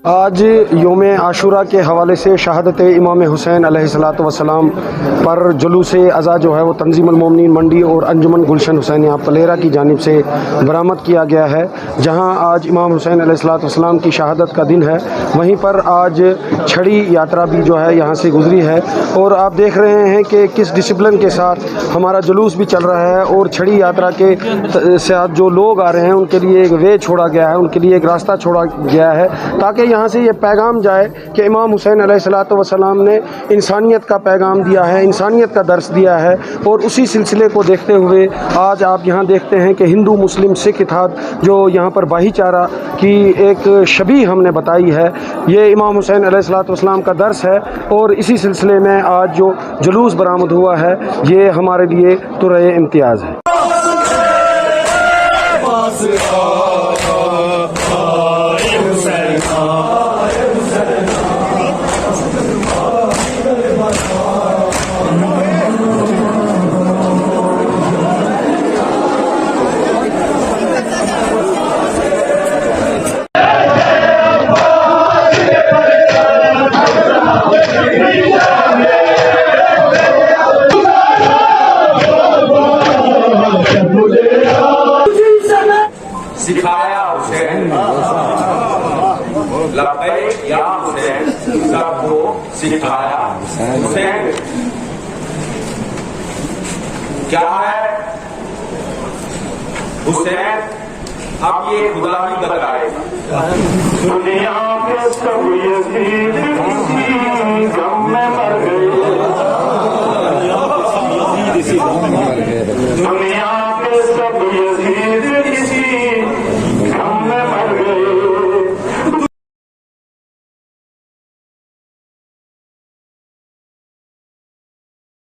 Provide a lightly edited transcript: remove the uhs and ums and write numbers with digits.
आज योम आशूरा के हवाले से शहादत इमाम हुसैन अलैहिस्सलातु वस्सलाम पर जुलूस अज़ा जो है वो तंजीमुल मोमिनीन मंडी और अंजुमन गुलशन हुसैनिया पलेरा की जानिब से बरामद किया गया है। जहां आज इमाम हुसैन अलैहिस्सलातु वस्सलाम की शहादत का दिन है, वहीं पर आज छड़ी यात्रा भी जो है यहाँ से गुजरी है। और आप देख रहे हैं कि किस डिसिप्लिन के साथ हमारा जुलूस भी चल रहा है और छड़ी यात्रा के साथ जो लोग आ रहे हैं उनके लिए एक वे छोड़ा गया है, उनके लिए एक रास्ता छोड़ा गया है, ताकि यहाँ से ये पैगाम जाए कि इमाम हुसैन अलैहिस्सलातु वस्सलाम ने इंसानियत का पैगाम दिया है, इंसानियत का दर्स दिया है। और उसी सिलसिले को देखते हुए आज आप यहाँ देखते हैं कि हिंदू मुस्लिम सिख इत्तेहाद जो यहाँ पर भाईचारा की एक शबी हमने बताई है, ये इमाम हुसैन अलैहिस्सलातु वस्सलाम का दर्स है। और इसी सिलसिले में आज जो जुलूस बरामद हुआ है, ये हमारे लिए तुर्रे इम्तियाज़ है। सिखाया हुसैन, लब्बैक या हुसैन, सबको सिखाया हुसैन। क्या है हुसैन? अब ये खुदा ही बताएगा। दुनिया के सब यजीद किसी गम में मर गए, दुनिया